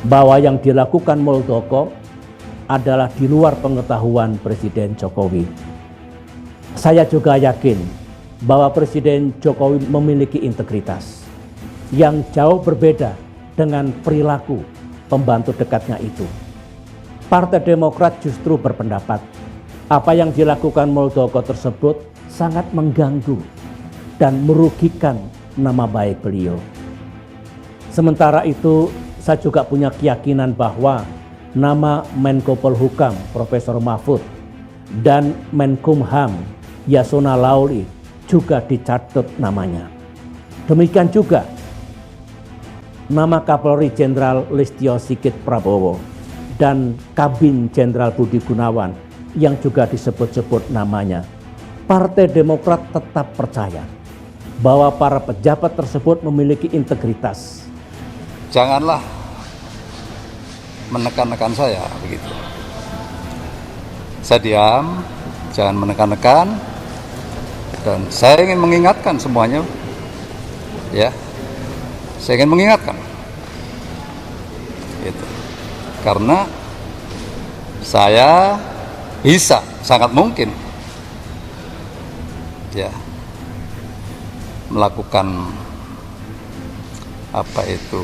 bahwa yang dilakukan Muldoko adalah di luar pengetahuan Presiden Jokowi. Saya juga yakin bahwa Presiden Jokowi memiliki integritas yang jauh berbeda dengan perilaku pembantu dekatnya itu. Partai Demokrat justru berpendapat apa yang dilakukan Muldoko tersebut sangat mengganggu dan merugikan nama baik beliau. Sementara itu, saya juga punya keyakinan bahwa nama Menko Polhukam Profesor Mahfud dan Menkumham Yasona Lawli juga dicatat namanya. Demikian juga nama Kapolri Jenderal Listio Sigit Prabowo dan Kabin Jenderal Budi Gunawan yang juga disebut-sebut namanya. Partai Demokrat tetap percaya bahwa para pejabat tersebut memiliki integritas. Janganlah menekan-nekan saya begitu. Saya diam, jangan menekan-nekan, dan saya ingin mengingatkan semuanya, ya. Saya ingin mengingatkan, gitu. Karena saya bisa, sangat mungkin, ya, melakukan apa itu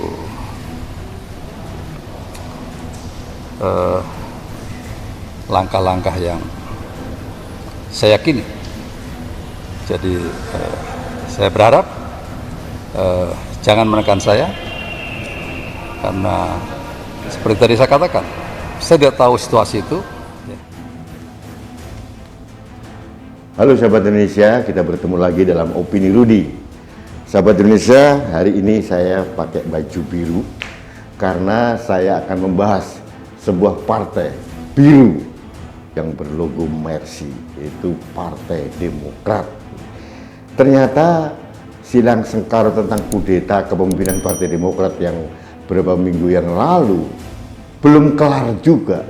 langkah-langkah yang saya yakini. Jadi saya berharap jangan menekan saya, karena seperti tadi saya katakan, saya tidak tahu situasi itu. Halo sahabat Indonesia, kita bertemu lagi dalam Opini Rudi. Sahabat Indonesia, hari ini saya pakai baju biru karena saya akan membahas sebuah partai biru yang berlogo Mercy, yaitu Partai Demokrat. Ternyata silang sengkara tentang kudeta kepemimpinan Partai Demokrat yang beberapa minggu yang lalu belum kelar juga.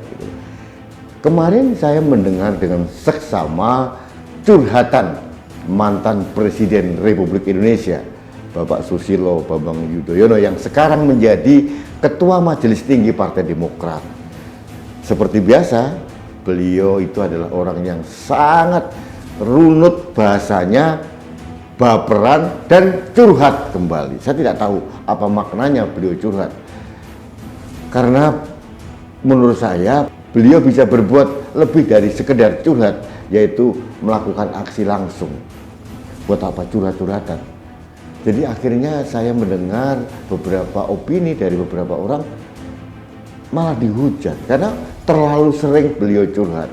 Kemarin saya mendengar dengan seksama curhatan mantan Presiden Republik Indonesia, Bapak Susilo Bambang Yudhoyono, yang sekarang menjadi Ketua Majelis Tinggi Partai Demokrat. Seperti biasa, beliau itu adalah orang yang sangat runut bahasanya, baperan, dan curhat kembali. Saya tidak tahu apa maknanya beliau curhat, karena menurut saya beliau bisa berbuat lebih dari sekedar curhat, yaitu melakukan aksi langsung. Buat apa curhat-curhatan? Jadi akhirnya saya mendengar beberapa opini dari beberapa orang malah dihujat karena terlalu sering beliau curhat.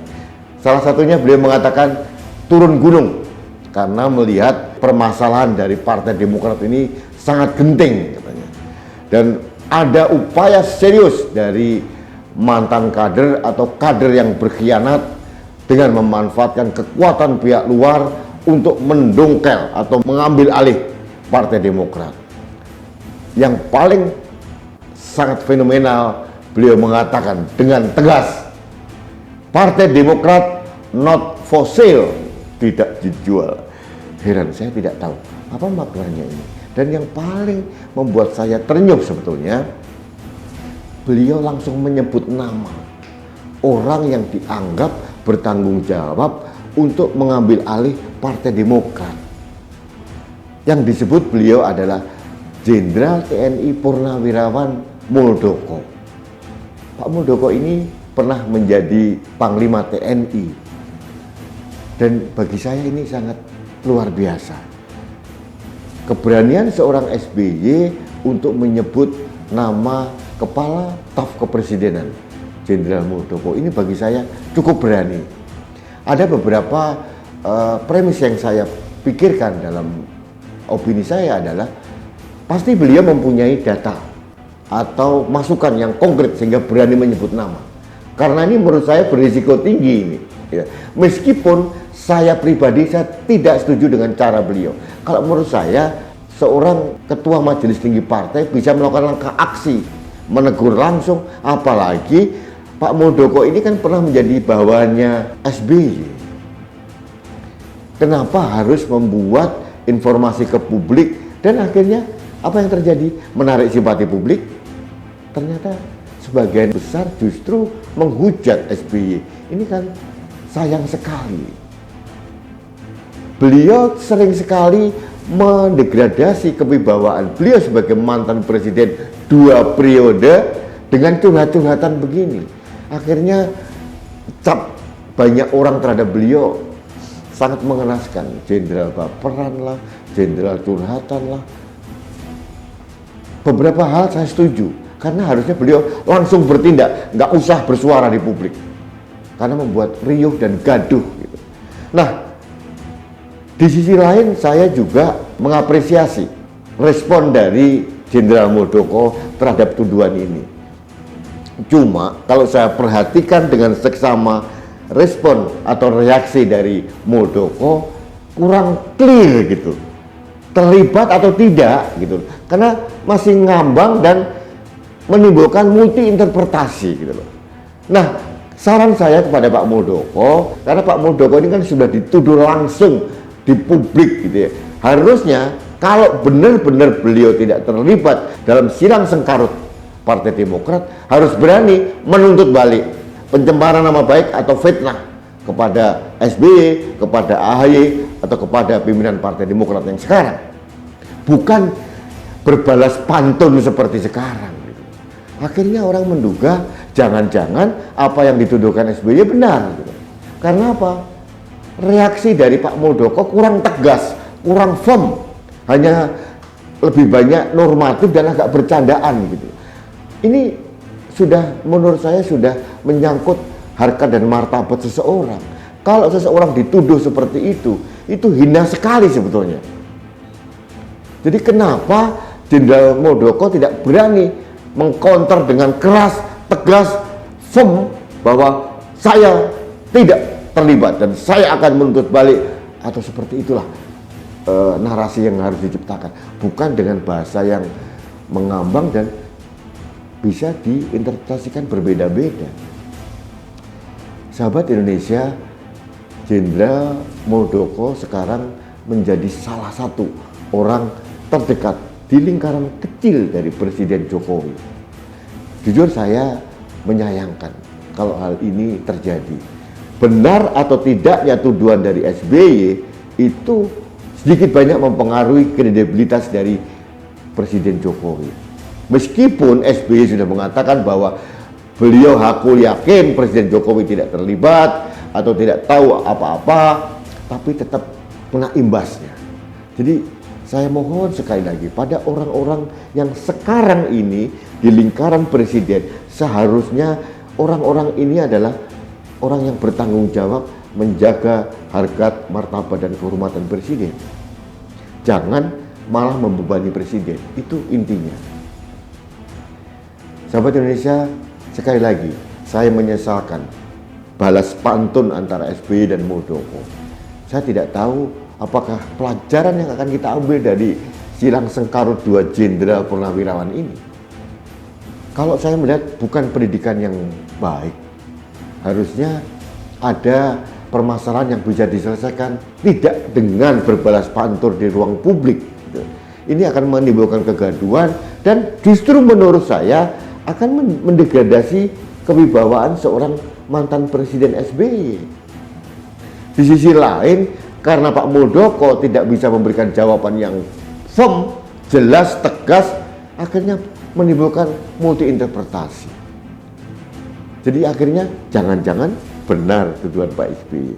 Salah satunya beliau mengatakan turun gunung karena melihat permasalahan dari Partai Demokrat ini sangat genting katanya. Dan ada upaya serius dari mantan kader atau kader yang berkhianat dengan memanfaatkan kekuatan pihak luar untuk mendongkel atau mengambil alih Partai Demokrat. Yang paling sangat fenomenal, beliau mengatakan dengan tegas, Partai Demokrat not for sale, tidak dijual. Heran, saya tidak tahu apa maknanya ini. Dan yang paling membuat saya ternyuh sebetulnya, beliau langsung menyebut nama orang yang dianggap bertanggung jawab untuk mengambil alih Partai Demokrat. Yang disebut beliau adalah Jenderal TNI Purnawirawan Muldoko. Pak Muldoko ini pernah menjadi Panglima TNI, dan bagi saya ini sangat luar biasa. Keberanian seorang SBY untuk menyebut nama Kepala Staf Kepresidenan Jenderal Muldoko ini bagi saya cukup berani. Ada beberapa premis yang saya pikirkan dalam opini saya adalah pasti beliau mempunyai data atau masukan yang konkret sehingga berani menyebut nama. Karena ini menurut saya berisiko tinggi ini. Ya. Meskipun saya pribadi saya tidak setuju dengan cara beliau. Kalau menurut saya seorang ketua majelis tinggi partai bisa melakukan langkah aksi, menegur langsung, apalagi Pak Muldoko ini kan pernah menjadi bawahannya SBY. Kenapa harus membuat informasi ke publik dan akhirnya apa yang terjadi? Menarik simpati publik. Ternyata sebagian besar justru menghujat SBY. Ini kan sayang sekali. Beliau sering sekali mendegradasi kewibawaan beliau sebagai mantan presiden 2 periode dengan curhat-curhatan begini. Akhirnya cap banyak orang terhadap beliau sangat mengenaskan. Jenderal baperan lah, jenderal curhatan lah. Beberapa hal saya setuju, karena harusnya beliau langsung bertindak, nggak usah bersuara di publik, karena membuat riuh dan gaduh gitu. Nah, di sisi lain saya juga mengapresiasi respon dari Jenderal Muldoko terhadap tuduhan ini. Cuma kalau saya perhatikan dengan seksama, respon atau reaksi dari Muldoko kurang clear gitu, terlibat atau tidak gitu, karena masih ngambang dan menimbulkan multi interpretasi gitu loh. Nah, saran saya kepada Pak Muldoko, karena Pak Muldoko ini kan sudah dituduh langsung di publik gitu ya, harusnya kalau benar-benar beliau tidak terlibat dalam silang sengkarut Partai Demokrat, harus berani menuntut balik pencemaran nama baik atau fitnah kepada SBY, kepada AHY, atau kepada pimpinan Partai Demokrat yang sekarang. Bukan berbalas pantun seperti sekarang gitu. Akhirnya orang menduga jangan-jangan apa yang dituduhkan SBY benar gitu. Karena apa? Reaksi dari Pak Muldoko kurang tegas, kurang firm, hanya lebih banyak normatif dan agak bercandaan gitu. Ini sudah, menurut saya sudah menyangkut harkat dan martabat seseorang. Kalau seseorang dituduh seperti itu hina sekali sebetulnya. Jadi kenapa Jenderal Muldoko tidak berani mengkonter dengan keras, tegas, firm bahwa saya tidak terlibat dan saya akan menuntut balik, atau seperti itulah narasi yang harus diciptakan, bukan dengan bahasa yang mengambang dan bisa diinterpretasikan berbeda-beda. Sahabat Indonesia, Jenderal Muldoko sekarang menjadi salah satu orang terdekat di lingkaran kecil dari Presiden Jokowi. Jujur saya menyayangkan kalau hal ini terjadi. Benar atau tidaknya tuduhan dari SBY itu sedikit banyak mempengaruhi kredibilitas dari Presiden Jokowi. Meskipun SBY sudah mengatakan bahwa beliau hakul yakin Presiden Jokowi tidak terlibat atau tidak tahu apa-apa, tapi tetap kena imbasnya. Jadi saya mohon sekali lagi pada orang-orang yang sekarang ini di lingkaran presiden, seharusnya orang-orang ini adalah orang yang bertanggung jawab menjaga harkat, martabat, dan kehormatan presiden. Jangan malah membebani presiden, itu intinya. Sahabat Indonesia, sekali lagi saya menyesalkan balas pantun antara SBY dan Muldoko. Saya tidak tahu apakah pelajaran yang akan kita ambil dari silang sengkarut 2 jenderal purnawirawan ini. Kalau saya melihat bukan pendidikan yang baik, harusnya ada permasalahan yang bisa diselesaikan tidak dengan berbalas pantun di ruang publik. Ini akan menimbulkan kegaduhan dan justru menurut saya akan mendegradasi kewibawaan seorang mantan presiden SBY. Di sisi lain, karena Pak Muldoko tidak bisa memberikan jawaban yang firm, jelas, tegas, akhirnya menimbulkan multi interpretasi. Jadi akhirnya jangan-jangan benar tuduhan Pak SBY.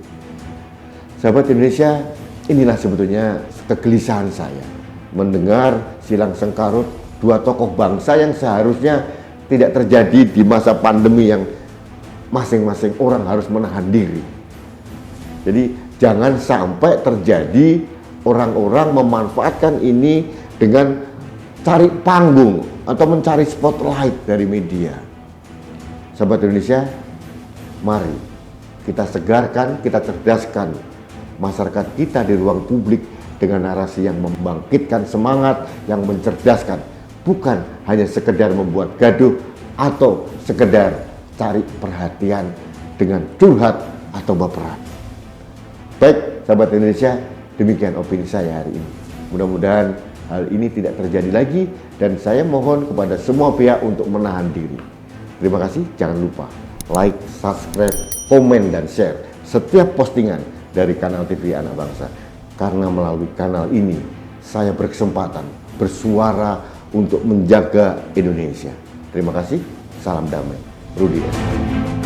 Sahabat Indonesia, inilah sebetulnya kegelisahan saya mendengar silang sengkarut 2 tokoh bangsa yang seharusnya tidak terjadi di masa pandemi yang masing-masing orang harus menahan diri. Jadi jangan sampai terjadi orang-orang memanfaatkan ini dengan cari panggung atau mencari spotlight dari media. Sahabat Indonesia, mari kita segarkan, kita cerdaskan masyarakat kita di ruang publik dengan narasi yang membangkitkan semangat, yang mencerdaskan, bukan hanya sekedar membuat gaduh atau sekedar cari perhatian dengan curhat atau baperan. Baik, sahabat Indonesia, demikian opini saya hari ini. Mudah-mudahan hal ini tidak terjadi lagi dan saya mohon kepada semua pihak untuk menahan diri. Terima kasih, jangan lupa like, subscribe, komen, dan share setiap postingan dari kanal TV Anak Bangsa. Karena melalui kanal ini, saya berkesempatan bersuara untuk menjaga Indonesia. Terima kasih, salam damai. Rudi S.